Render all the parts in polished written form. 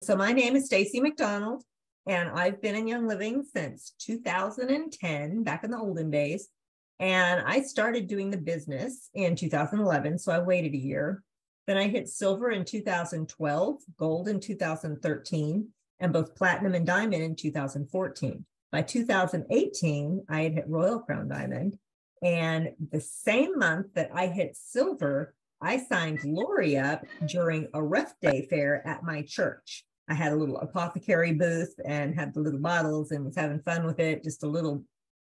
So my name is Stacy McDonald, and I've been in Young Living since 2010, back in the olden days. And I started doing the business in 2011, so I waited a year. Then I hit silver in 2012, gold in 2013, and both platinum and diamond in 2014. By 2018, I had hit Royal Crown Diamond. And the same month that I hit silver, I signed Lori up during a Rough Day fair at my church. I had a little apothecary booth and had the little bottles and was having fun with it, just a little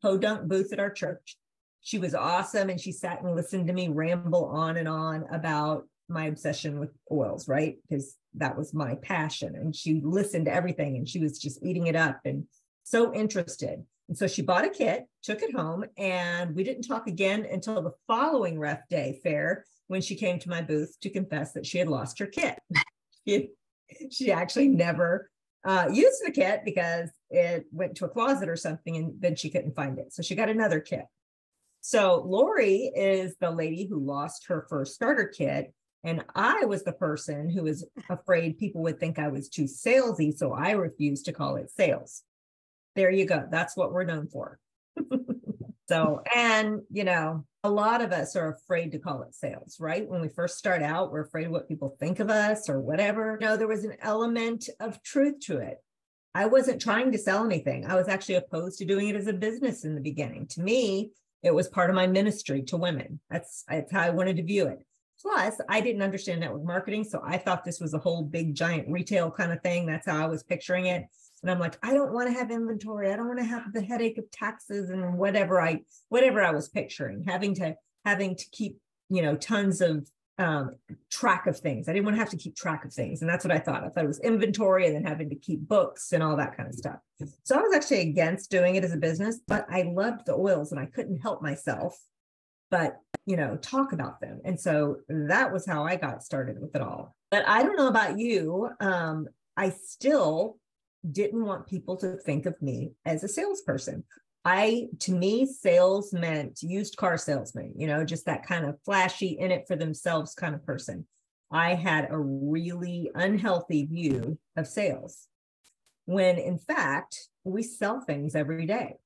podunk booth at our church. She was awesome, and she sat and listened to me ramble on and on about my obsession with oils, right? Because that was my passion. And she listened to everything, and she was just eating it up and so interested. And so she bought a kit, took it home, and we didn't talk again until the following Rough Day fair, when she came to my booth to confess that she had lost her kit. She actually never used the kit because it went to a closet or something, and then she couldn't find it. So she got another kit. So Lori is the lady who lost her first starter kit. And I was the person who was afraid people would think I was too salesy. So I refused to call it sales. There you go. That's what we're known for. So, and a lot of us are afraid to call it sales, right? When we first start out, we're afraid of what people think of us or whatever. No, there was an element of truth to it. I wasn't trying to sell anything. I was actually opposed to doing it as a business in the beginning. To me, it was part of my ministry to women. That's how I wanted to view it. Plus, I didn't understand network marketing. So I thought this was a whole big giant retail kind of thing. That's how I was picturing it. And I'm like, I don't want to have inventory. I don't want to have the headache of taxes and whatever I was picturing, having to keep, tons of track of things. I didn't want to have to keep track of things. And that's what I thought. I thought it was inventory and then having to keep books and all that kind of stuff. So I was actually against doing it as a business, but I loved the oils and I couldn't help myself but talk about them. And so that was how I got started with it all. But I don't know about you. I still didn't want people to think of me as a salesperson. To me, sales meant used car salesman, just that kind of flashy, in it for themselves kind of person. I had a really unhealthy view of sales, when in fact, we sell things every day.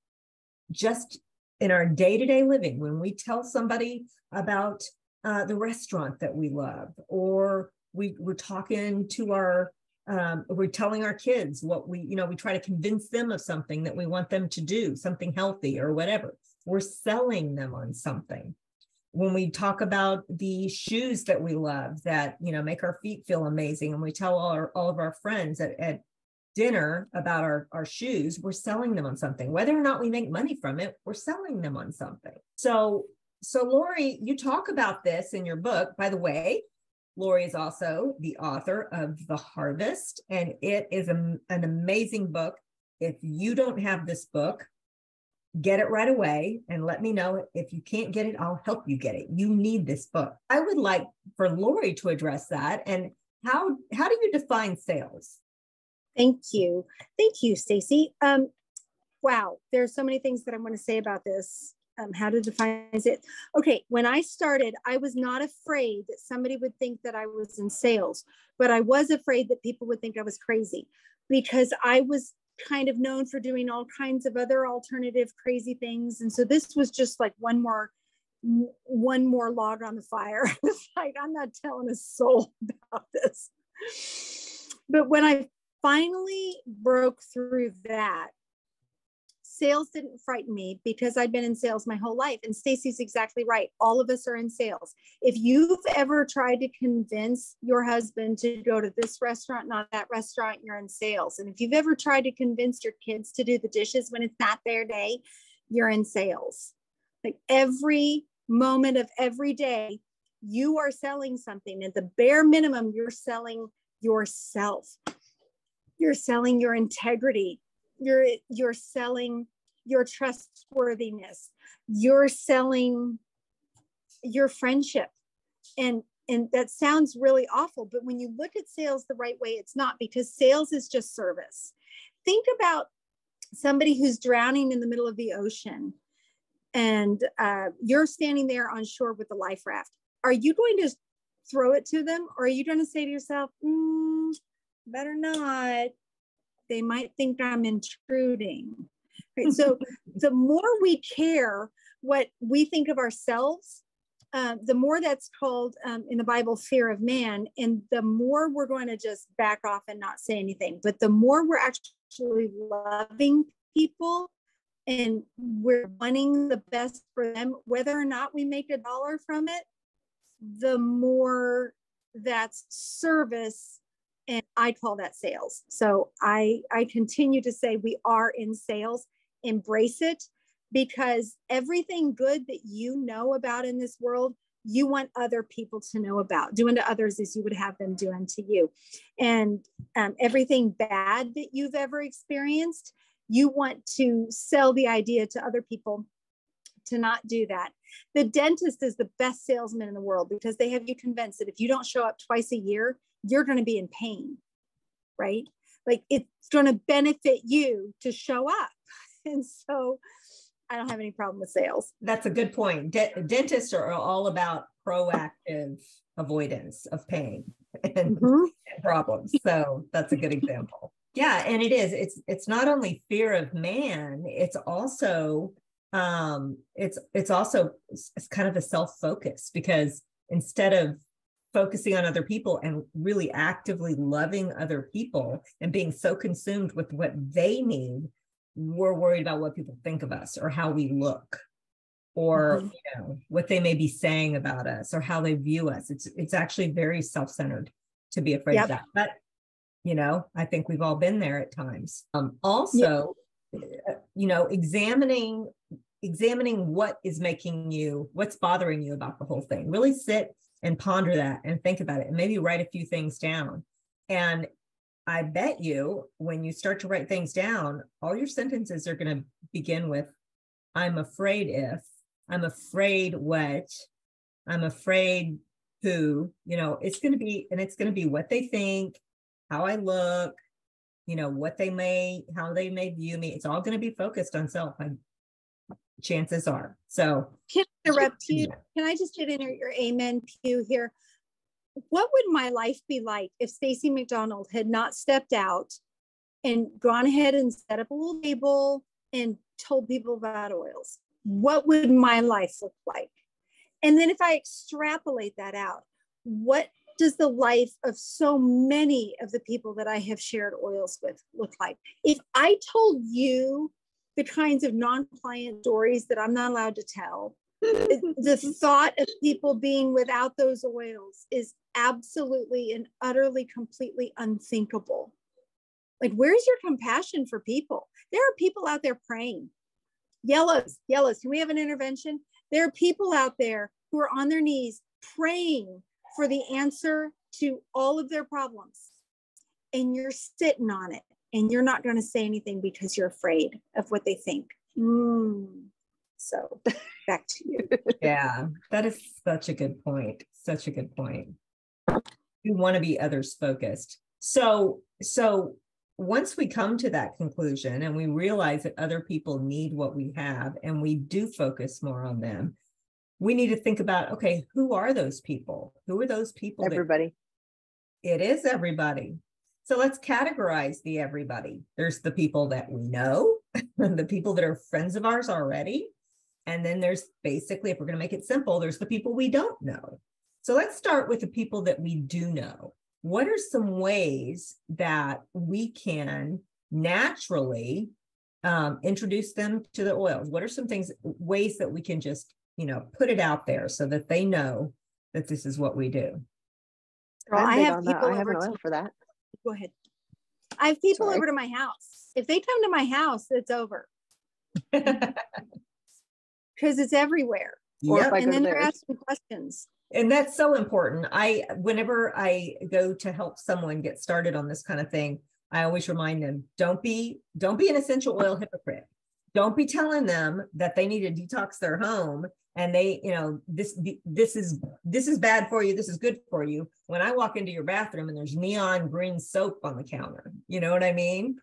Just in our day-to-day living, when we tell somebody about the restaurant that we love, or we're talking to we're telling our kids what we try to convince them of something that we want them to do, something healthy or whatever. We're selling them on something. When we talk about the shoes that we love that, make our feet feel amazing, and we tell all of our friends at dinner about our shoes, we're selling them on something. Whether or not we make money from it, we're selling them on something. So Lori, you talk about this in your book. By the way, Lori is also the author of The Harvest, and it is an amazing book. If you don't have this book, get it right away and let me know. If you can't get it, I'll help you get it. You need this book. I would like for Lori to address that. And how do you define sales? Thank you, Stacy. Wow, there's so many things that I want to say about this. How to define it. Okay, when I started, I was not afraid that somebody would think that I was in sales, but I was afraid that people would think I was crazy, because I was kind of known for doing all kinds of other alternative crazy things. And so this was just like one more log on the fire. It's like, I'm not telling a soul about this. But when I finally broke through that, sales didn't frighten me, because I'd been in sales my whole life. And Stacy's exactly right. All of us are in sales. If you've ever tried to convince your husband to go to this restaurant, not that restaurant, you're in sales. And if you've ever tried to convince your kids to do the dishes when it's not their day, you're in sales. Like every moment of every day, you are selling something. At the bare minimum, you're selling yourself. You're selling your integrity. You're selling your trustworthiness. You're selling your friendship. And that sounds really awful, but when you look at sales the right way, it's not, because sales is just service. Think about somebody who's drowning in the middle of the ocean, and you're standing there on shore with the life raft. Are you going to throw it to them? Or are you going to say to yourself, better not. They might think I'm intruding. Right? So the more we care what we think of ourselves, the more that's called in the Bible fear of man, and the more we're going to just back off and not say anything. But the more we're actually loving people and we're wanting the best for them, whether or not we make $1 from it, the more that's service. And I call that sales. So I continue to say we are in sales. Embrace it, because everything good that you know about in this world, you want other people to know about. Do unto others as you would have them do unto you. And everything bad that you've ever experienced, you want to sell the idea to other people to not do that. The dentist is the best salesman in the world, because they have you convinced that if you don't show up twice a year, you're going to be in pain, right? Like, it's going to benefit you to show up. And so I don't have any problem with sales. That's a good point. Dentists are all about proactive avoidance of pain and problems. So that's a good example. Yeah, and it is. It's not only fear of man. It's also it's kind of a self-focus, because instead of focusing on other people and really actively loving other people and being so consumed with what they need, we're worried about what people think of us or how we look, or what they may be saying about us or how they view us. It's actually very self-centered to be afraid of that. But I think we've all been there at times. Also, examining what is what's bothering you about the whole thing. Really sit and ponder that and think about it, and maybe write a few things down. And I bet you, when you start to write things down, all your sentences are going to begin with, I'm afraid if, I'm afraid what, I'm afraid who, it's going to be what they think, how I look, how they may view me. It's all going to be focused on self. Chances are. So can I interrupt you? Can I just get in your amen pew here? What would my life be like if Stacey McDonald had not stepped out and gone ahead and set up a little table and told people about oils? What would my life look like? And then if I extrapolate that out, what does the life of so many of the people that I have shared oils with look like? If I told you the kinds of non-client stories that I'm not allowed to tell, the thought of people being without those oils is absolutely and utterly, completely unthinkable. Like, where's your compassion for people? There are people out there praying. Yellows, can we have an intervention? There are people out there who are on their knees praying for the answer to all of their problems. And you're sitting on it, and you're not going to say anything because you're afraid of what they think. So back to you. Yeah, that is such a good point. Such a good point. We want to be others focused. So once we come to that conclusion and we realize that other people need what we have, and we do focus more on them, we need to think about, okay, who are those people? Who are those people? Everybody. It is everybody. So let's categorize the everybody. There's the people that we know, the people that are friends of ours already. And then there's basically, if we're going to make it simple, there's the people we don't know. So let's start with the people that we do know. What are some ways that we can naturally introduce them to the oils? What are some ways that we can just, put it out there so that they know that this is what we do? Well, I have people I have an oil for that. Go ahead. I have people over to my house. If they come to my house, it's over. Because it's everywhere. Yep. And then they're asking questions. And that's so important. Whenever I go to help someone get started on this kind of thing, I always remind them, don't be an essential oil hypocrite. Don't be telling them that they need to detox their home and they, this is bad for you, this is good for you, when I walk into your bathroom and there's neon green soap on the counter. You know what I mean?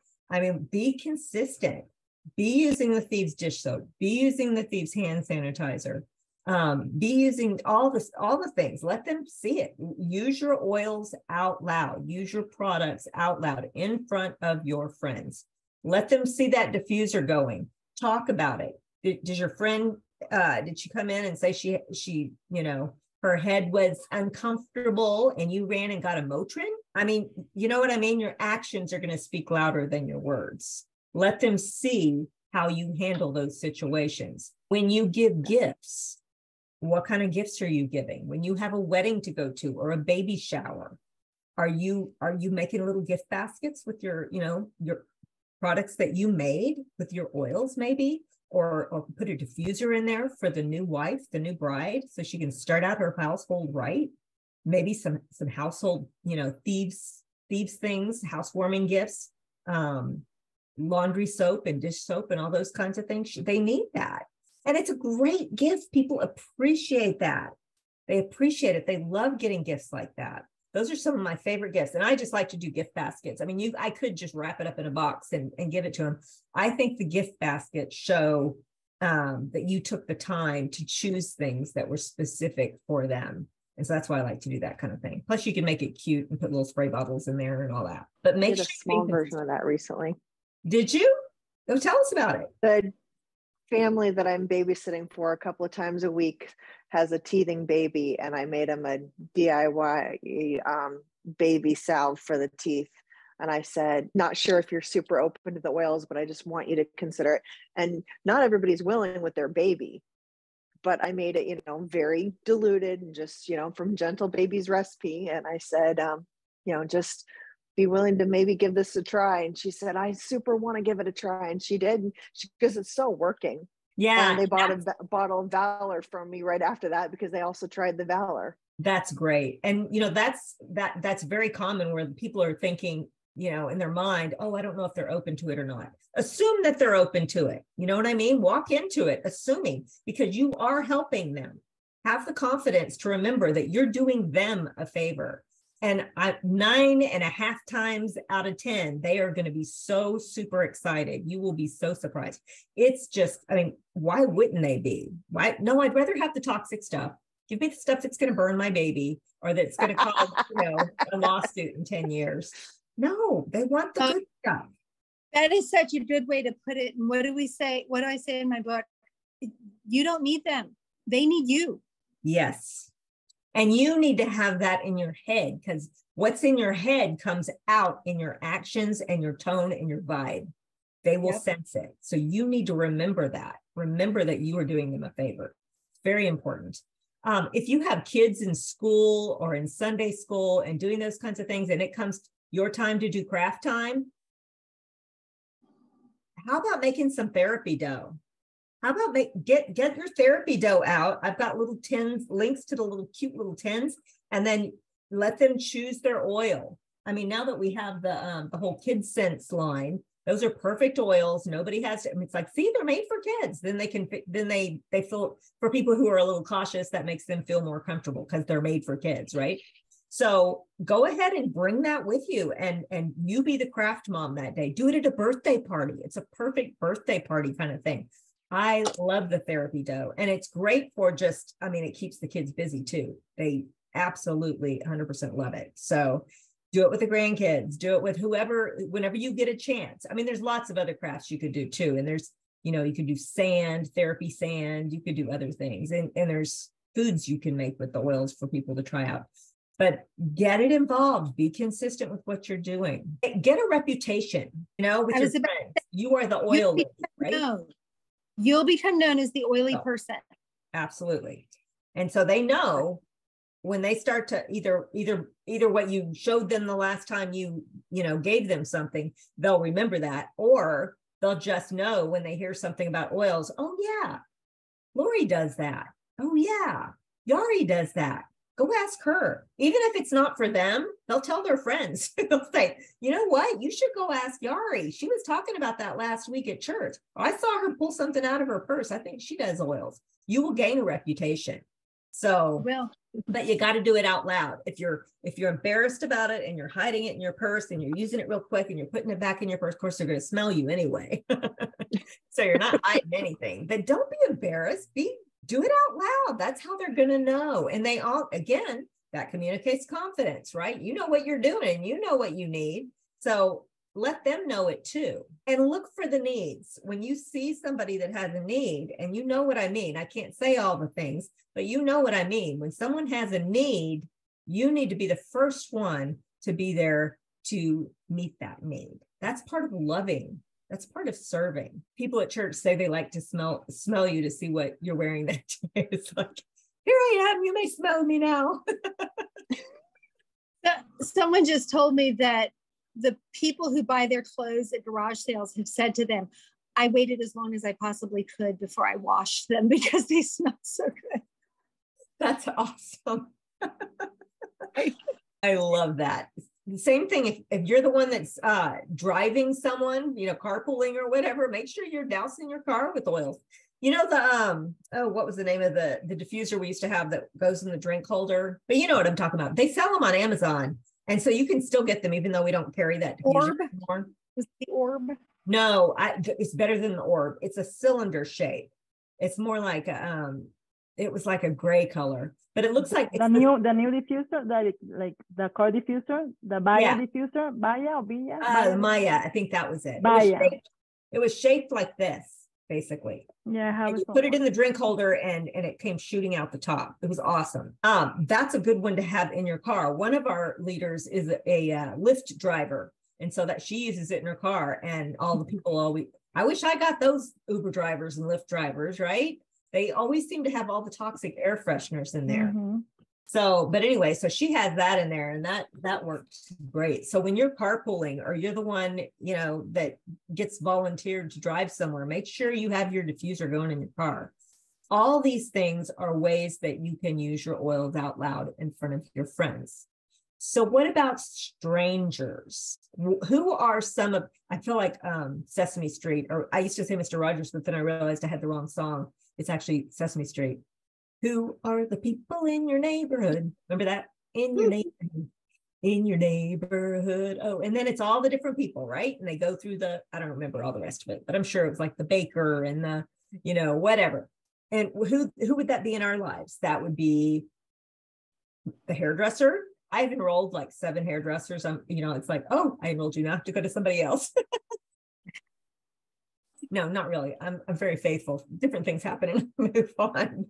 Be consistent. Be using the Thieves dish soap. Be using the Thieves hand sanitizer. Be using all the things. Let them see it. Use your oils out loud. Use your products out loud in front of your friends. Let them see that diffuser going. Talk about it. Does your friend, did she come in and say she, her head was uncomfortable and you ran and got a Motrin? I mean, you know what I mean? Your actions are going to speak louder than your words. Let them see how you handle those situations. When you give gifts, what kind of gifts are you giving? When you have a wedding to go to or a baby shower, are you making little gift baskets with your products that you made with your oils maybe, or put a diffuser in there for the new wife, the new bride, so she can start out her household right? Maybe some household, thieves things, housewarming gifts, laundry soap and dish soap and all those kinds of things. They need that. And it's a great gift. People appreciate that. They appreciate it. They love getting gifts like that. Those are some of my favorite gifts. And I just like to do gift baskets. I mean, I could just wrap it up in a box and give it to them. I think the gift baskets show that you took the time to choose things that were specific for them. And so that's why I like to do that kind of thing. Plus you can make it cute and put little spray bottles in there and all that. But make sure a small version of that recently. Did you? Oh, tell us about it. The family that I'm babysitting for a couple of times a week has a teething baby, and I made him a DIY baby salve for the teeth. And I said, not sure if you're super open to the oils, but I just want you to consider it. And not everybody's willing with their baby, but I made it, very diluted and just, from Gentle Baby's recipe. And I said, just be willing to maybe give this a try. And she said, I super want to give it a try. And she did, because it's still working. Yeah. And they bought a bottle of Valor from me right after that, because they also tried the Valor. That's great. And, that's very common where people are thinking, in their mind, oh, I don't know if they're open to it or not. Assume that they're open to it. You know what I mean? Walk into it, assuming, because you are helping them. Have the confidence to remember that you're doing them a favor. And 9.5 times out of 10, they are going to be so super excited. You will be so surprised. It's just, why wouldn't they be? Why? No, I'd rather have the toxic stuff. Give me the stuff that's going to burn my baby or that's going to cause, a lawsuit in 10 years. No, they want the good stuff. That is such a good way to put it. And what do we say? What do I say in my book? You don't need them. They need you. Yes. And you need to have that in your head, because what's in your head comes out in your actions and your tone and your vibe. They will sense it. So you need to remember that. Remember that you are doing them a favor. It's very important. If you have kids in school or in Sunday school and doing those kinds of things, and it comes your time to do craft time, how about making some therapy dough? How about get your therapy dough out? I've got little tins, links to the cute little tins, and then let them choose their oil. Now that we have the whole Kids Sense line, those are perfect oils. Nobody has to, it's like, see, they're made for kids. Then they feel, for people who are a little cautious, that makes them feel more comfortable because they're made for kids, right? So go ahead and bring that with you, and you be the craft mom that day. Do it at a birthday party. It's a perfect birthday party kind of thing. I love the therapy dough, and it's great for just, it keeps the kids busy too. They absolutely 100% love it. So do it with the grandkids, do it with whoever, whenever you get a chance. There's lots of other crafts you could do too. And there's, you could do therapy sand, you could do other things. And there's foods you can make with the oils for people to try out. But get it involved. Be consistent with what you're doing. Get a reputation, with your friends. You are the oil lady, right? You'll become known as the oily person. Absolutely. And so they know when they start to either what you showed them the last time you gave them something, they'll remember that, or they'll just know when they hear something about oils. Oh yeah, Lori does that. Oh yeah, Yari does that. Go ask her. Even if it's not for them, they'll tell their friends. They'll say, you know what? You should go ask Yari. She was talking about that last week at church. I saw her pull something out of her purse. I think she does oils. You will gain a reputation. So, but you got to do it out loud. If you're embarrassed about it and you're hiding it in your purse and you're using it real quick and you're putting it back in your purse, of course, they're going to smell you anyway. So you're not hiding anything. But don't be embarrassed. do it out loud. That's how they're going to know. And they all, again, that communicates confidence, right? You know what you're doing, you know what you need. So let them know it too. And look for the needs. When you see somebody that has a need, and you know what I mean, I can't say all the things, but you know what I mean. When someone has a need, you need to be the first one to be there to meet that need. That's part of loving. That's part of serving. People at church say they like to smell you to see what you're wearing that day. It's like, here I am, you may smell me now. Someone just told me that the people who buy their clothes at garage sales have said to them, I waited as long as I possibly could before I washed them because they smell so good. That's awesome. I love that. Same thing, if you're the one that's driving someone, carpooling or whatever, make sure you're dousing your car with oils. The what was the name of the diffuser we used to have that goes in the drink holder? But you know what I'm talking about. They sell them on Amazon. And so you can still get them even though we don't carry that diffuser anymore. Was the orb? No, it's better than the orb. It's a cylinder shape. It's more like it was like a gray color, but it looks like the new diffuser, like the car diffuser, the Maya diffuser, Maya or Maya? Maya, I think that was it. Maya. It was shaped like this, basically. Yeah, and you put it in the drink holder and it came shooting out the top. It was awesome. That's a good one to have in your car. One of our leaders is a Lyft driver, and so that she uses it in her car. And all the people always, I wish I got those Uber drivers and Lyft drivers, right? They always seem to have all the toxic air fresheners in there. Mm-hmm. So, but anyway, so she has that in there, and that works great. So when you're carpooling or you're the one, that gets volunteered to drive somewhere, make sure you have your diffuser going in your car. All these things are ways that you can use your oils out loud in front of your friends. So what about strangers? Who are some of, I feel like Sesame Street, or I used to say Mr. Rogers, but then I realized I had the wrong song. It's actually Sesame Street. Who are the people in your neighborhood? Remember that? In your neighborhood. In your neighborhood. Oh, and then it's all the different people, right? And they go through I don't remember all the rest of it, but I'm sure it was like the baker and the, whatever. And who would that be in our lives? That would be the hairdresser. I've enrolled like 7 hairdressers. It's like, oh, I enrolled you now to go to somebody else. No, not really. I'm very faithful. Different things happen and move on.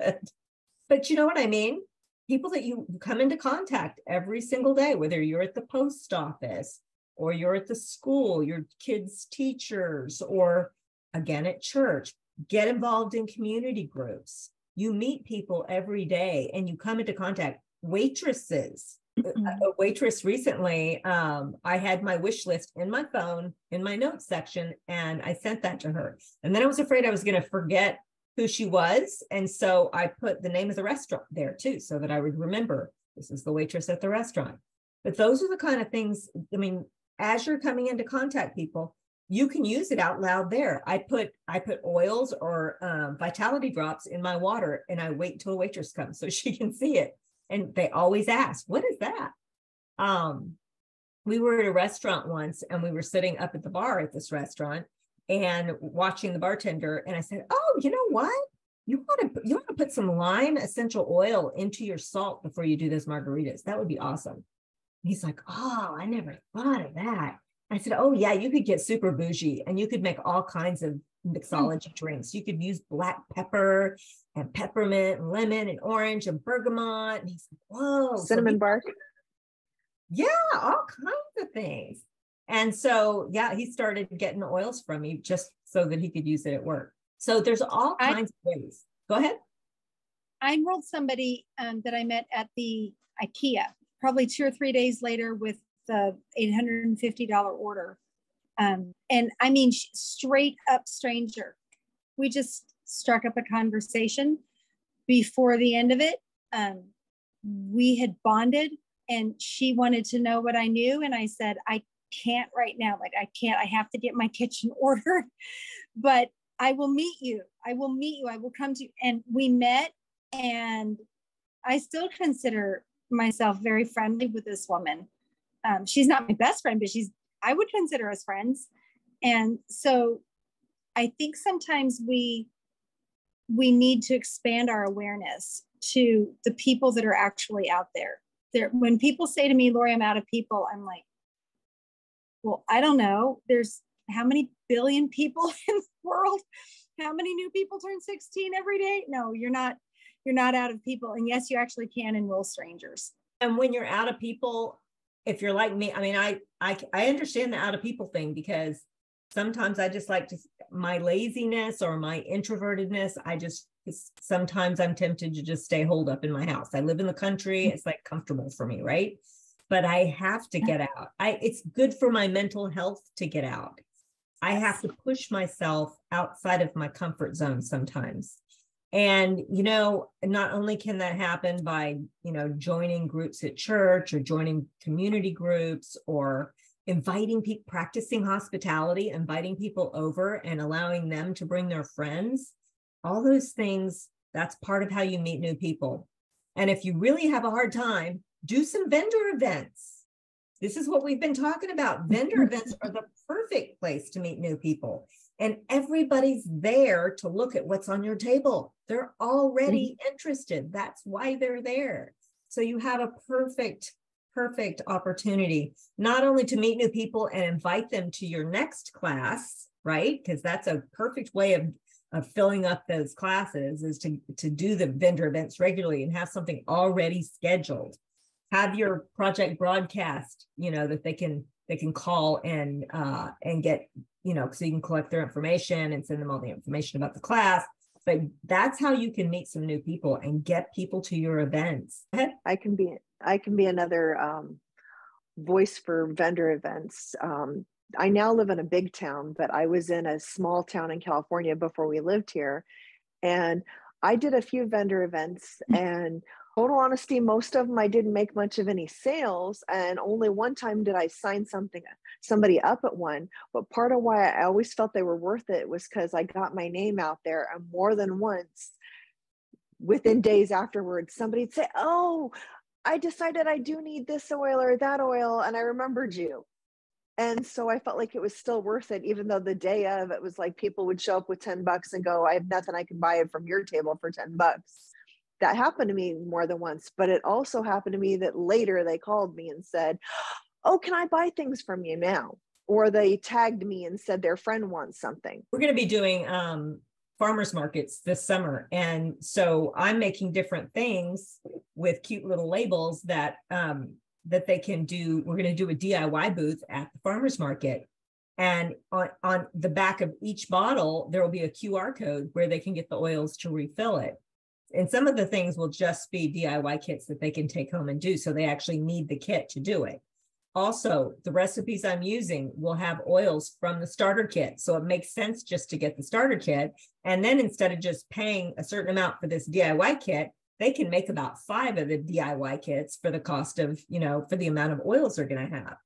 But you know what I mean? People that you come into contact every single day, whether you're at the post office or you're at the school, your kids' teachers, or again at church, get involved in community groups. You meet people every day and you come into contact. Waitresses. A waitress recently, I had my wish list in my phone, in my notes section, and I sent that to her. And then I was afraid I was going to forget who she was. And so I put the name of the restaurant there too, so that I would remember this is the waitress at the restaurant. But those are the kind of things, as you're coming into contact people, you can use it out loud there. I put oils or vitality drops in my water, and I wait till a waitress comes so she can see it. And they always ask, what is that? We were at a restaurant once, and we were sitting up at the bar at this restaurant and watching the bartender. And I said, oh, you know what? You want to put some lime essential oil into your salt before you do those margaritas. That would be awesome. He's like, oh, I never thought of that. I said, oh yeah, you could get super bougie and you could make all kinds of mixology drinks. You could use black pepper and peppermint and lemon and orange and bergamot. And he's like, whoa. Cinnamon bark. Yeah, all kinds of things. And so, yeah, he started getting oils from me just so that he could use it at work. So there's all kinds of ways. Go ahead. I enrolled somebody that I met at the IKEA, probably 2 or 3 days later with the $850 order. And I mean, straight up stranger. We just struck up a conversation. Before the end of it, we had bonded, and she wanted to know what I knew. And I said, I can't right now. Like, I can't, I have to get my kitchen ordered, but I will meet you. I will meet you. I will come to you. And we met, and I still consider myself very friendly with this woman. She's not my best friend, but I would consider us friends. And so I think sometimes we we need to expand our awareness to the people that are actually out there. When people say to me, Lori, I'm out of people, I'm like, well, I don't know. There's how many billion people in the world? How many new people turn 16 every day? No, you're not out of people. And yes, you actually can enroll strangers. And when you're out of people, if you're like me, I mean, I understand the out of people thing, because sometimes I just like to, my laziness or my introvertedness, sometimes I'm tempted to just stay holed up in my house. I live in the country. It's like comfortable for me, right? But I have to get out. It's good for my mental health to get out. I have to push myself outside of my comfort zone sometimes. And, not only can that happen by, joining groups at church or joining community groups or inviting people, practicing hospitality, inviting people over and allowing them to bring their friends, all those things, that's part of how you meet new people. And if you really have a hard time, do some vendor events. This is what we've been talking about. Vendor events are the perfect place to meet new people. And everybody's there to look at what's on your table. They're already interested. That's why they're there. So you have a perfect opportunity, not only to meet new people and invite them to your next class, right? Because that's a perfect way of filling up those classes, is to do the vendor events regularly and have something already scheduled. Have your project broadcast, that they can call and get, so you can collect their information and send them all the information about the class. But that's how you can meet some new people and get people to your events. I can be another voice for vendor events. I now live in a big town, but I was in a small town in California before we lived here. And I did a few vendor events, and total honesty, most of them I didn't make much of any sales, and only one time did I sign somebody up at one. But part of why I always felt they were worth it was because I got my name out there, and more than once, within days afterwards, somebody'd say, oh, I decided I do need this oil or that oil, and I remembered you. And so I felt like it was still worth it, even though the day of, it was like people would show up with $10 and go, I have nothing, I can buy it from your table for $10. That happened to me more than once, but it also happened to me that later they called me and said, oh, can I buy things from you now? Or they tagged me and said their friend wants something. We're going to be doing farmers markets this summer. And so I'm making different things with cute little labels that they can do. We're going to do a DIY booth at the farmers market. And on the back of each bottle, there will be a QR code where they can get the oils to refill it. And some of the things will just be DIY kits that they can take home and do. So they actually need the kit to do it. Also, the recipes I'm using will have oils from the starter kit. So it makes sense just to get the starter kit. And then instead of just paying a certain amount for this DIY kit, they can make about 5 of the DIY kits for the cost of, for the amount of oils they're going to have.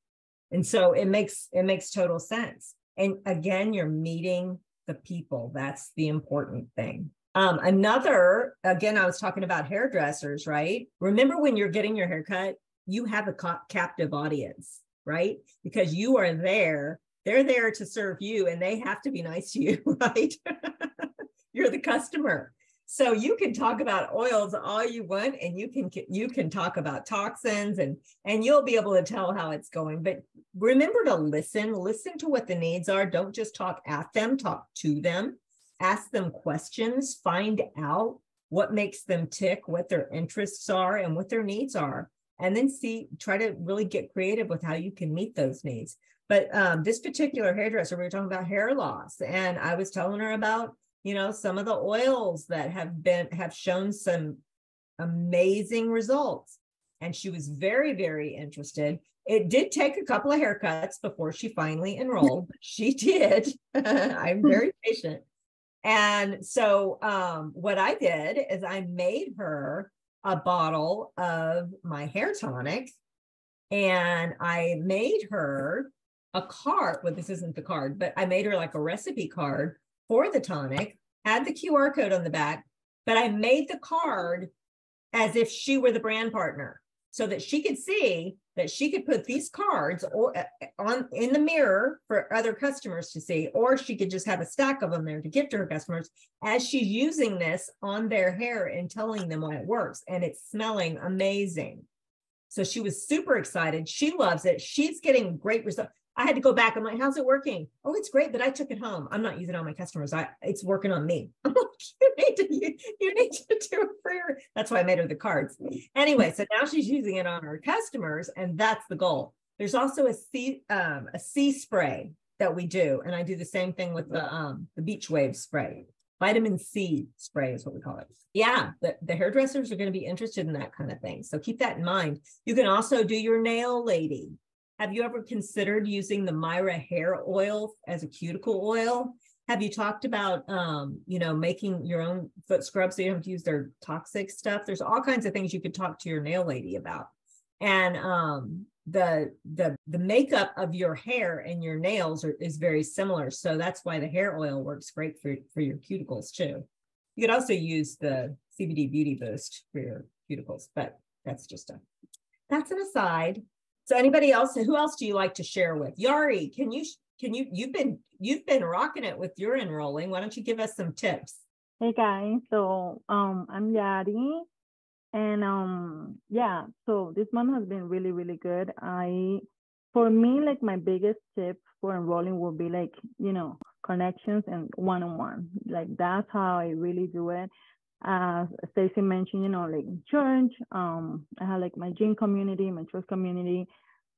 And so it makes total sense. And again, you're meeting the people. That's the important thing. Again, I was talking about hairdressers, right? Remember when you're getting your haircut, you have a captive audience, right? Because you are there, they're there to serve you, and they have to be nice to you, right? You're the customer. So you can talk about oils all you want, and you can talk about toxins, and you'll be able to tell how it's going. But remember to listen to what the needs are. Don't just talk at them, talk to them. Ask them questions, find out what makes them tick, what their interests are, and what their needs are. And then try to really get creative with how you can meet those needs. But this particular hairdresser, we were talking about hair loss, and I was telling her about, some of the oils that have shown some amazing results. And she was very, very interested. It did take a couple of haircuts before she finally enrolled, but she did. I'm very patient. And so what I did is I made her a bottle of my hair tonic, and I made her a card. Well, this isn't the card, but I made her like a recipe card for the tonic, had the QR code on the back, but I made the card as if she were the brand partner. so that she could see that she could put these cards or on in the mirror for other customers to see, or she could just have a stack of them there to give to her customers as she's using this on their hair and telling them why it works. And it's smelling amazing. So she was super excited. She loves it. She's getting great results. I had to go back. I'm like, how's it working? Oh, it's great, but I took it home. I'm not using it on my customers. It's working on me. I'm like, you need to do it for your, that's why I made her the cards. Anyway, so now she's using it on her customers, and that's the goal. There's also a C spray that we do. And I do the same thing with the beach wave spray. Vitamin C spray is what we call it. Yeah, the hairdressers are going to be interested in that kind of thing. So keep that in mind. You can also do your nail lady. Have you ever considered using the Myra hair oil as a cuticle oil? Have you talked about, making your own foot scrubs so you don't have to use their toxic stuff? There's all kinds of things you could talk to your nail lady about. And the makeup of your hair and your nails is very similar. So that's why the hair oil works great for your cuticles too. You could also use the CBD Beauty Boost for your cuticles, but that's an aside. So anybody else, who else do you like to share with? Yari, you've been rocking it with your enrolling. Why don't you give us some tips? Hey guys, so I'm Yari, and so this month has been really, really good. For me, like my biggest tip for enrolling will be like, connections and one-on-one. Like that's how I really do it. Stacy mentioned, like church, I have like my gym community, my church community.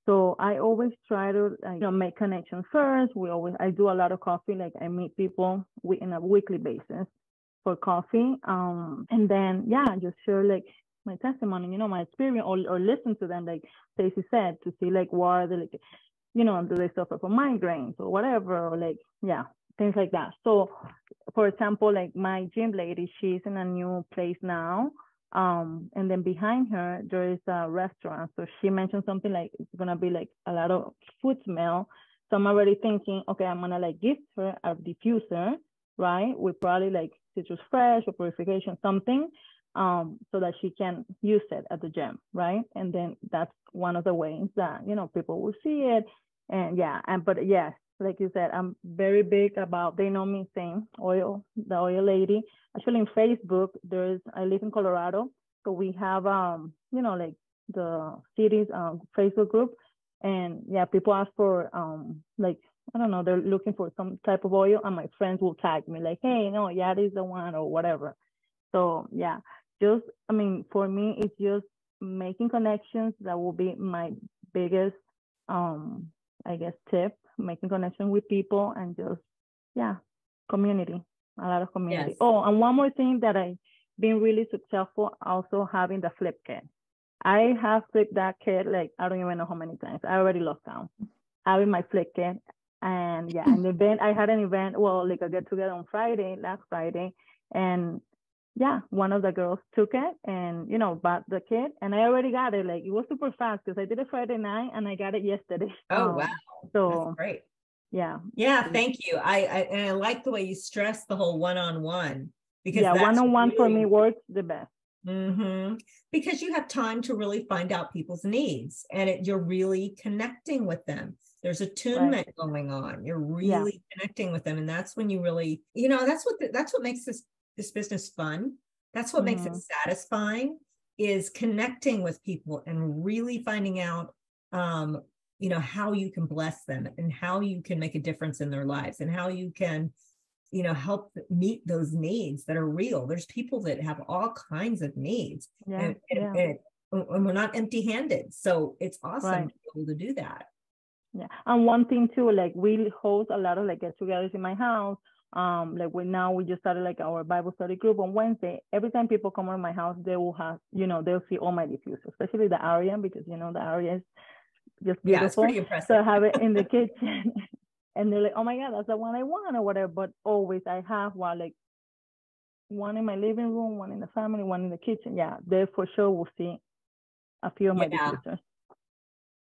So I always try to make connections first. I do a lot of coffee. Like I meet people in a weekly basis for coffee. And then, just share like my testimony, my experience, or listen to them, like Stacy said, to see like what are the, do they suffer from migraines or whatever, or like, things like that. So for example, like my gym lady, she's in a new place now. And then behind her, there is a restaurant. So she mentioned something like, it's going to be like a lot of food smell. So I'm already thinking, okay, I'm going to like gift her a diffuser, right? With probably like citrus fresh or purification, something, so that she can use it at the gym, right? And then that's one of the ways that, people will see it. And but yes, like you said, I'm very big about, they know me saying oil, the oil lady. Actually in Facebook, I live in Colorado. So we have, like the city's Facebook group. And people ask for, like, I don't know, they're looking for some type of oil, and my friends will tag me like, hey, no, this is the one, or whatever. So for me, it's just making connections. That will be my biggest, tip, making connection with people, and just, community, a lot of community. Yes. Oh, and one more thing that I've been really successful, also having the flip kit. I have flipped that kit, like, I don't even know how many times. I already lost count. Having my flip kit. And an event, I had an event, like a get together on last Friday. And one of the girls took it and, bought the kit. And I already got it. Like, it was super fast because I did it Friday night and I got it yesterday. Oh, wow. So that's great. Yeah. Thank you. I like the way you stress the whole one-on-one, because one-on-one really, for me works the best. Mm-hmm. Because you have time to really find out people's needs, and you're really connecting with them. There's attunement going on. You're really connecting with them. And that's when you really, that's what makes this business fun. That's what makes it satisfying, is connecting with people and really finding out, how you can bless them and how you can make a difference in their lives and how you can, help meet those needs that are real. There's people that have all kinds of needs, and we're not empty-handed. So it's awesome to be able to do that. Yeah. And one thing too, like we host a lot of like get-togethers in my house. We just started like our Bible study group on Wednesday. Every time people come to my house, they will have, they'll see all my diffusers, especially the Aria, because the Aria is just beautiful. It's pretty impressive. So I have it in the kitchen and they're like, oh my God, that's the one I want, or whatever. But always I have one in my living room, one in the family, one in the kitchen. Yeah, they for sure will see a few of my diffusers.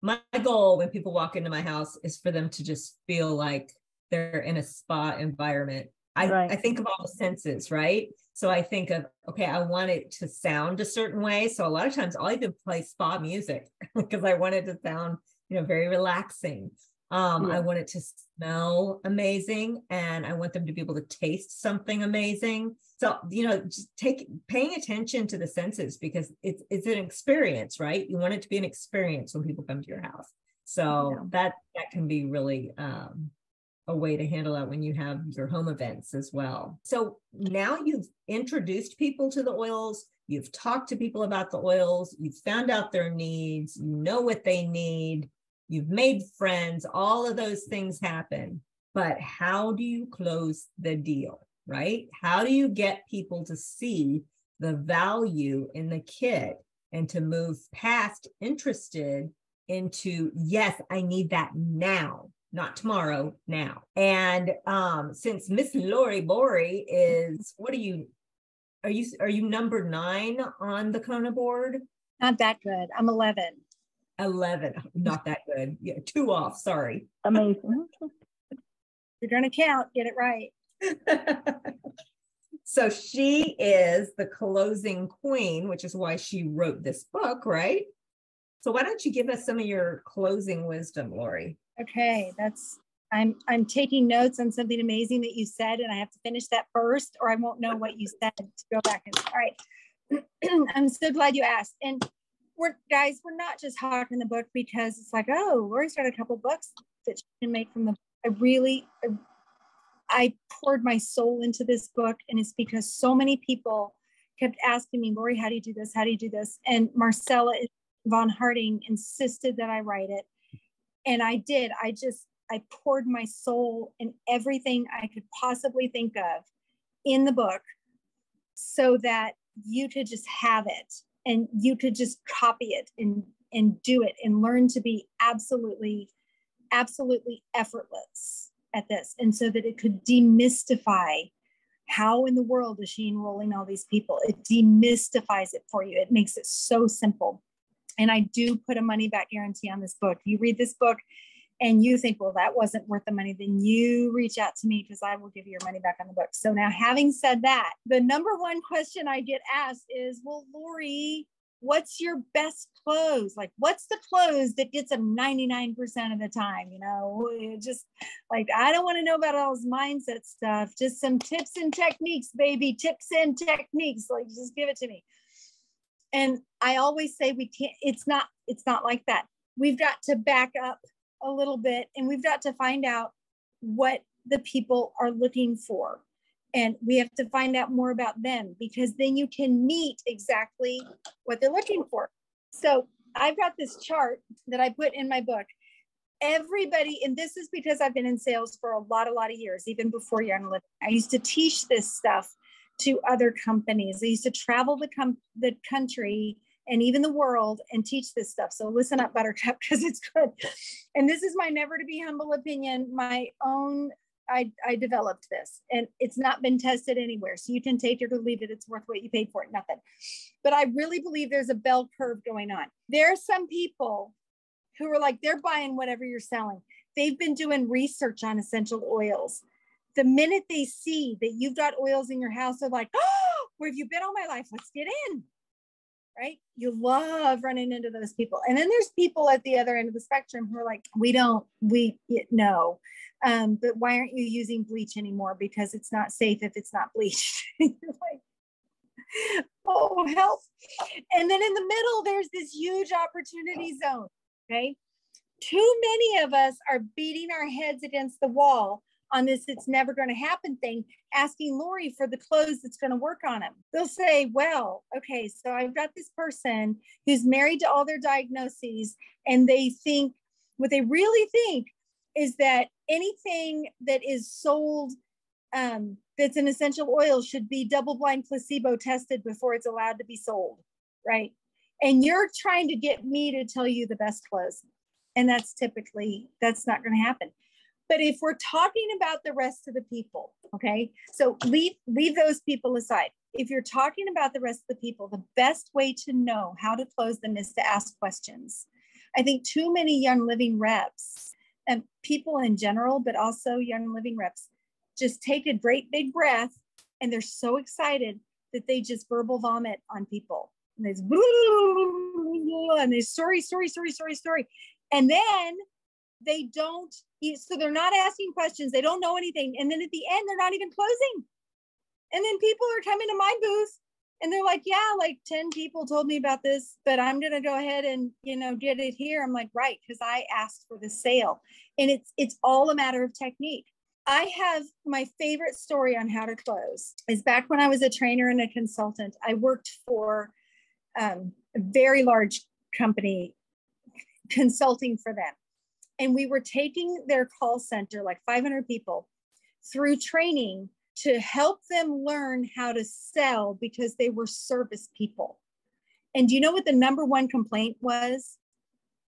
My goal when people walk into my house is for them to just feel like they're in a spa environment I think of all the senses, right? So I think of, okay, I want it to sound a certain way. So a lot of times I'll even play spa music because I want it to sound, very relaxing. I want it to smell amazing, and I want them to be able to taste something amazing. So, just paying attention to the senses, because it's an experience, right? You want it to be an experience when people come to your house. So that can be really a way to handle that when you have your home events as well. So now you've introduced people to the oils, you've talked to people about the oils, you've found out their needs, you know what they need, you've made friends, all of those things happen. But how do you close the deal, right? How do you get people to see the value in the kit and to move past interested into, yes, I need that now, not tomorrow, now. And since Miss Lori Bori is, are you number 9 on the Kona board? Not that good. I'm 11. 11, not that good. Yeah, 2 off, sorry. Amazing. You're going to count, get it right. So she is the closing queen, which is why she wrote this book, right? So why don't you give us some of your closing wisdom, Lori? Okay, I'm taking notes on something amazing that you said, and I have to finish that first, or I won't know what you said to go back and, all right. I'm so glad you asked. And we're not just talking the book because it's like, oh, Lori's got a couple books that she can make from the book. I poured my soul into this book, and it's because so many people kept asking me, Lori, how do you do this? How do you do this? And Marcella Von Harding insisted that I write it. And I did. I poured my soul and everything I could possibly think of in the book so that you could just have it and you could just copy it and do it and learn to be absolutely, absolutely effortless at this. And so that it could demystify how in the world is she enrolling all these people? It demystifies it for you. It makes it so simple. And I do put a money back guarantee on this book. You read this book and you think, well, that wasn't worth the money, then you reach out to me because I will give you your money back on the book. So now, having said that, the number one question I get asked is, well, Lori, what's your best close? Like, what's the close that gets them 99% of the time? Just like, I don't want to know about all this mindset stuff. Just some tips and techniques, baby. Tips and techniques. Like, just give it to me. And I always say we can't, it's not like that. We've got to back up a little bit and we've got to find out what the people are looking for. And we have to find out more about them, because then you can meet exactly what they're looking for. So I've got this chart that I put in my book. Everybody, and this is because I've been in sales for a lot of years, even before Young Living. I used to teach this stuff to other companies. I used to travel the country and even the world and teach this stuff. So listen up, Buttercup, because it's good. And this is my never to be humble opinion, my own. I developed this, and it's not been tested anywhere. So you can take it or leave it. It's worth what you paid for it, nothing. But I really believe there's a bell curve going on. There are some people who are like, they're buying whatever you're selling. They've been doing research on essential oils. The minute they see that you've got oils in your house, they're like, oh, where have you been all my life? Let's get in, right? You love running into those people. And then there's people at the other end of the spectrum who are like, no. But why aren't you using bleach anymore? Because it's not safe if it's not bleached. You're like, oh, help. And then in the middle, there's this huge opportunity zone, okay? Too many of us are beating our heads against the wall on this it's never going to happen thing, asking Lori for the clothes that's going to work on them. They'll say, well, okay, so I've got this person who's married to all their diagnoses, and they think, what they really think is that anything that is sold that's an essential oil should be double-blind placebo tested before it's allowed to be sold, right? And you're trying to get me to tell you the best clothes. And that's not going to happen. But if we're talking about the rest of the people, okay, so leave those people aside. If you're talking about the rest of the people, the best way to know how to close them is to ask questions. I think too many Young Living reps, and people in general, but also Young Living reps, just take a great big breath, and they're so excited that they just verbal vomit on people. And there's and there's story. And then they don't, so they're not asking questions. They don't know anything. And then at the end, they're not even closing. And then people are coming to my booth and they're like, yeah, like 10 people told me about this, but I'm going to go ahead and, get it here. I'm like, right. Cause I asked for the sale, and it's all a matter of technique. I have my favorite story on how to close is back when I was a trainer and a consultant. I worked for a very large company consulting for them. And we were taking their call center, like 500 people, through training to help them learn how to sell because they were service people. And do you know what the number one complaint was?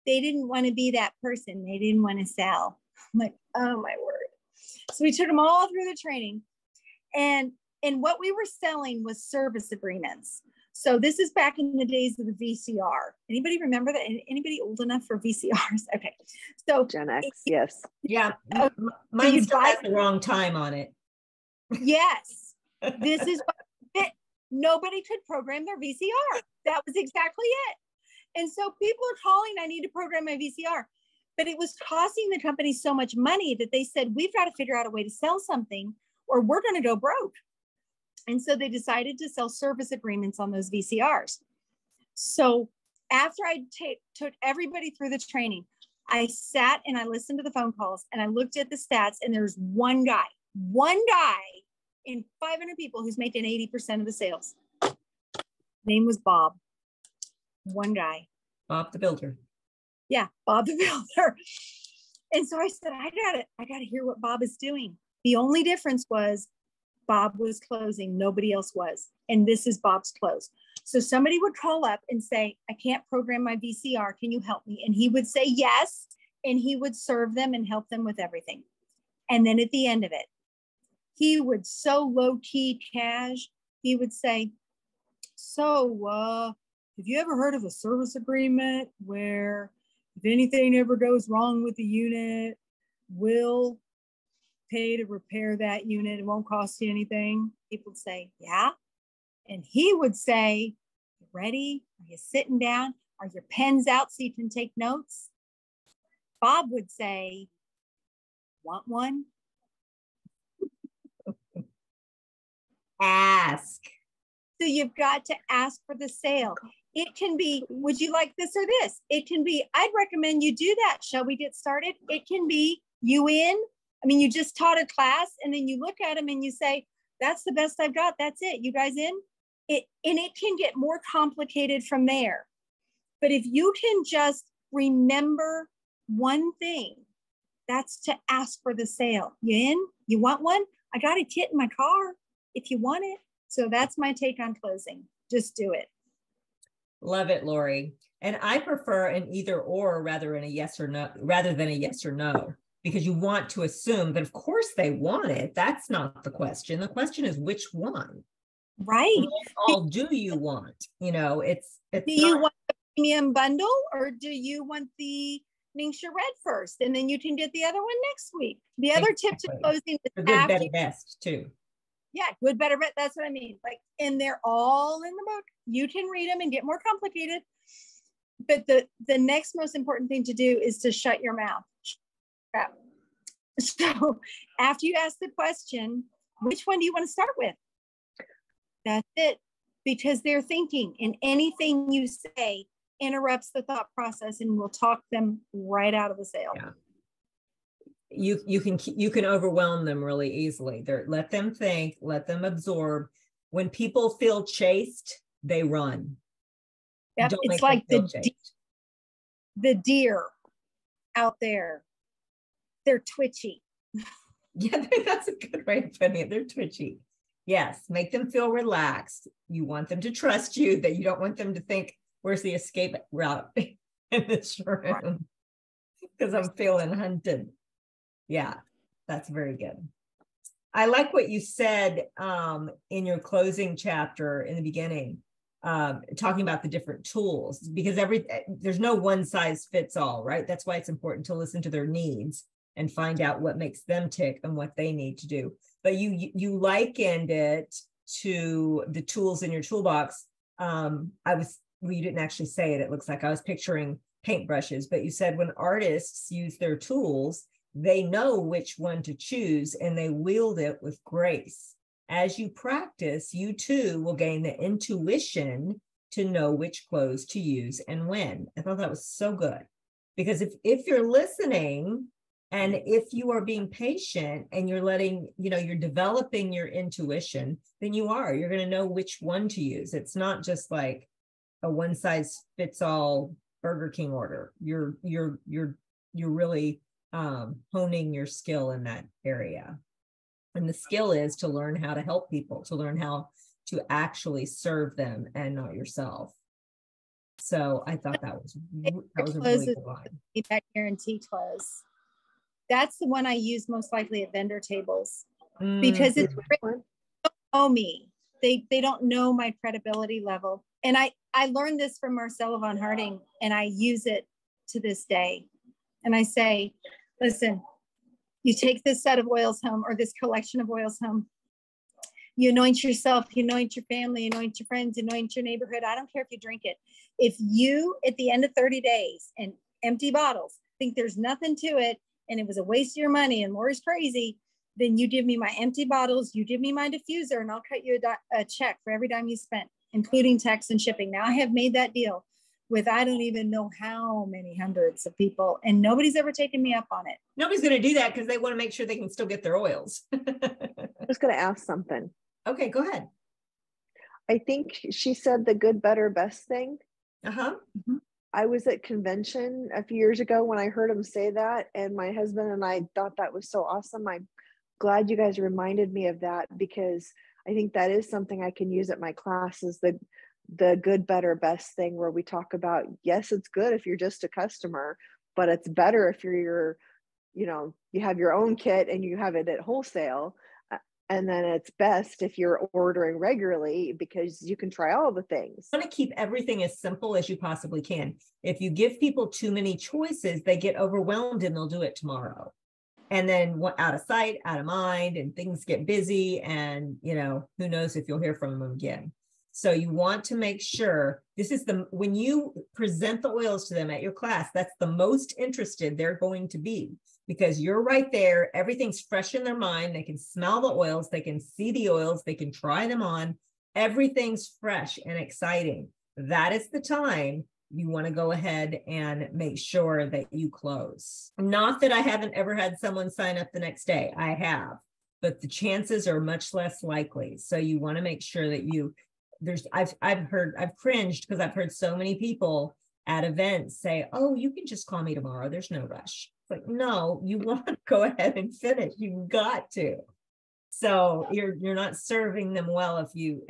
They didn't want to be that person. They didn't want to sell. I'm like, oh my word. So we took them all through the training, and what we were selling was service agreements. So this is back in the days of the VCR. Anybody remember that? Anybody old enough for VCRs? Okay. So Gen X, yes. Yeah. Mine still has the wrong time on it. Yes. This is what nobody could program their VCR. That was exactly it. And so people are calling, I need to program my VCR. But it was costing the company so much money that they said, we've got to figure out a way to sell something or we're going to go broke. And so they decided to sell service agreements on those VCRs. So after I took everybody through the training, I sat and I listened to the phone calls and I looked at the stats, and there's one guy in 500 people who's making 80% of the sales. Name was Bob. One guy. Bob the Builder. Yeah, Bob the Builder. And so I said, I gotta hear what Bob is doing. The only difference was Bob was closing, nobody else was. And this is Bob's close. So somebody would call up and say, I can't program my VCR. Can you help me? And he would say yes. And he would serve them and help them with everything. And then at the end of it, he would so low-key cash, he would say, so have you ever heard of a service agreement where if anything ever goes wrong with the unit, we'll pay to repair that unit? It won't cost you anything. People would say, yeah. And he would say, you ready? Are you sitting down? Are your pens out so you can take notes? Bob would say, want one? Ask. So you've got to ask for the sale. It can be, would you like this or this? It can be, I'd recommend you do that. Shall we get started? It can be, you in? I mean, you just taught a class and then you look at them and you say, that's the best I've got. That's it. You guys in? And it can get more complicated from there. But if you can just remember one thing, that's to ask for the sale. You in? You want one? I got a kit in my car if you want it. So that's my take on closing. Just do it. Love it, Lori. And I prefer an either or rather than a yes or no, because you want to assume that of course they want it. That's not the question. The question is which one. Right. What all do you want? It's do you want the premium bundle or do you want the Ningxia Red first? And then you can get the other one next week. The other tip to closing is the good, better, best too. Yeah, good, better, but that's what I mean. And they're all in the book. You can read them and get more complicated. But the next most important thing to do is to shut your mouth. So after you ask the question, which one do you want to start with? That's it. Because they're thinking, and anything you say interrupts the thought process and will talk them right out of the sale. Yeah. You can overwhelm them really easily. Let them think, let them absorb. When people feel chased, they run. Yep. It's like the deer out there. They're twitchy. Yeah, that's a good way of putting it. They're twitchy. Yes, make them feel relaxed. You want them to trust you, that you don't want them to think, where's the escape route in this room? Because I'm feeling hunted. Yeah, that's very good. I like what you said in your closing chapter in the beginning, talking about the different tools, because there's no one size fits all, right? That's why it's important to listen to their needs and find out what makes them tick and what they need to do. But you likened it to the tools in your toolbox. Well, you didn't actually say it. It looks like I was picturing paintbrushes, but you said when artists use their tools, they know which one to choose and they wield it with grace. As you practice, you too will gain the intuition to know which clothes to use and when. I thought that was so good, because if you're listening and if you are being patient and you're letting, you're developing your intuition, then you're going to know which one to use. It's not just like a one size fits all Burger King order. You're really honing your skill in that area. And the skill is to learn how to help people, to learn how to actually serve them and not yourself. So I thought that was a really good line. Back guarantee clothes. That's the one I use most likely at vendor tables, because it's written, they don't know me. They don't know my credibility level. And I learned this from Marcella von Harding, and I use it to this day. And I say, listen, you take this set of oils home, or this collection of oils home. You anoint yourself, you anoint your family, you anoint your friends, you anoint your neighborhood. I don't care if you drink it. If you, at the end of 30 days and empty bottles, think there's nothing to it and it was a waste of your money and Lori's crazy, then you give me my empty bottles, you give me my diffuser, and I'll cut you a check for every dime you spent, including tax and shipping. Now I have made that deal with I don't even know how many hundreds of people, and nobody's ever taken me up on it. Nobody's going to do that because they want to make sure they can still get their oils. I was going to ask something. Okay, go ahead. I think she said the good, better, best thing. Uh-huh. Mm-hmm. I was at convention a few years ago when I heard him say that, and my husband and I thought that was so awesome. I'm glad you guys reminded me of that, because I think that is something I can use at my classes, the good, better, best thing, where we talk about, yes, it's good if you're just a customer, but it's better if you're you have your own kit and you have it at wholesale. And then it's best if you're ordering regularly, because you can try all the things. You want to keep everything as simple as you possibly can. If you give people too many choices, they get overwhelmed and they'll do it tomorrow. And then out of sight, out of mind, and things get busy, and who knows if you'll hear from them again. So you want to make sure when you present the oils to them at your class, that's the most interested they're going to be, because you're right there. Everything's fresh in their mind. They can smell the oils. They can see the oils. They can try them on. Everything's fresh and exciting. That is the time you want to go ahead and make sure that you close. Not that I haven't ever had someone sign up the next day. I have, but the chances are much less likely. So you want to make sure that I've cringed, because I've heard so many people at events say, oh, you can just call me tomorrow. There's no rush. It's like, no, you want to go ahead and finish. You've got to. So you're not serving them well if you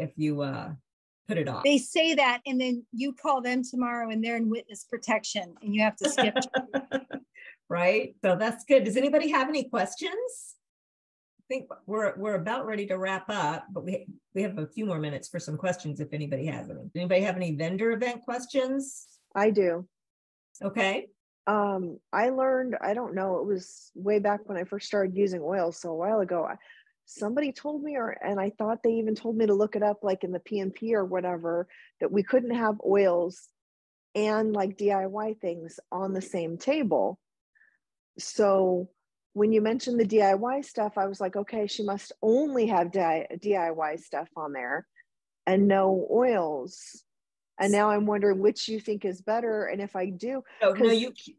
put it off. They say that, and then you call them tomorrow and they're in witness protection and you have to skip. Right. So that's good. Does anybody have any questions? I think we're about ready to wrap up, but we have a few more minutes for some questions if anybody has any. Anybody have any vendor event questions? I do. Okay. I learned, I don't know, it was way back when I first started using oils, so a while ago, somebody told me, and I thought they even told me to look it up, like in the PMP or whatever, that we couldn't have oils and like DIY things on the same table. So when you mentioned the DIY stuff, I was like, okay, she must only have DIY stuff on there and no oils. And now I'm wondering which you think is better. And if I do, no,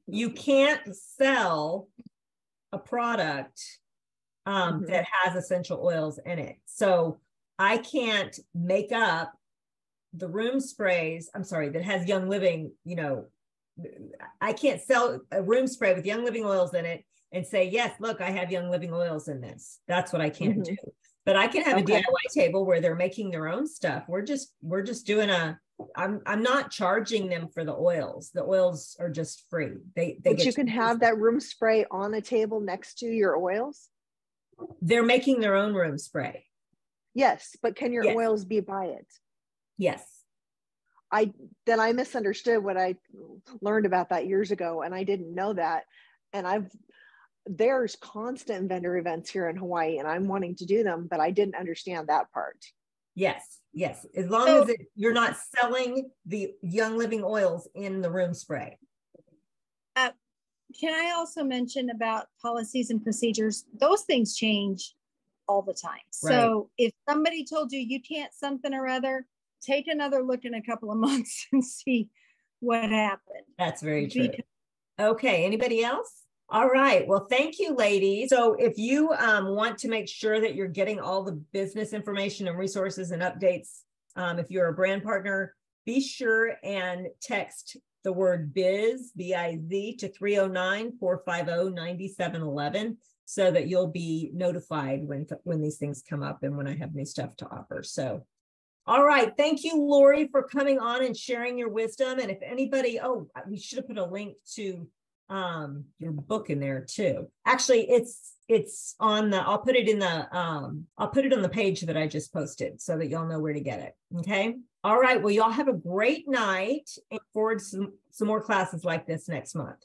you can't sell a product that has essential oils in it. So I can't make up the room sprays, that has Young Living, I can't sell a room spray with Young Living oils in it and say, yes, look, I have Young Living oils in this. That's what I can't do. But I can have a DIY table where they're making their own stuff. We're just doing I'm not charging them for the oils. The oils are just free. But you can have that room spray on the table next to your oils. They're making their own room spray. Yes, but can your oils be by it? Yes. I misunderstood what I learned about that years ago, and I didn't know that. And there's constant vendor events here in Hawaii, and I'm wanting to do them, but I didn't understand that part. Yes, yes. As long as you're not selling the Young Living oils in the room spray. Can I also mention about policies and procedures? Those things change all the time. Right. So if somebody told you you can't something or other, take another look in a couple of months and see what happened. That's very true. Okay, anybody else? All right, well, thank you, ladies. So if you want to make sure that you're getting all the business information and resources and updates, if you're a brand partner, be sure and text the word biz, B-I-Z, to 309-450-9711 so that you'll be notified when these things come up and when I have new stuff to offer. So, all right. Thank you, Lori, for coming on and sharing your wisdom. And if anybody, we should have put a link to your book in there too. Actually, it's on the, I'll put it on the page that I just posted so that y'all know where to get it. Okay. All right. Well, y'all have a great night and forward some more classes like this next month.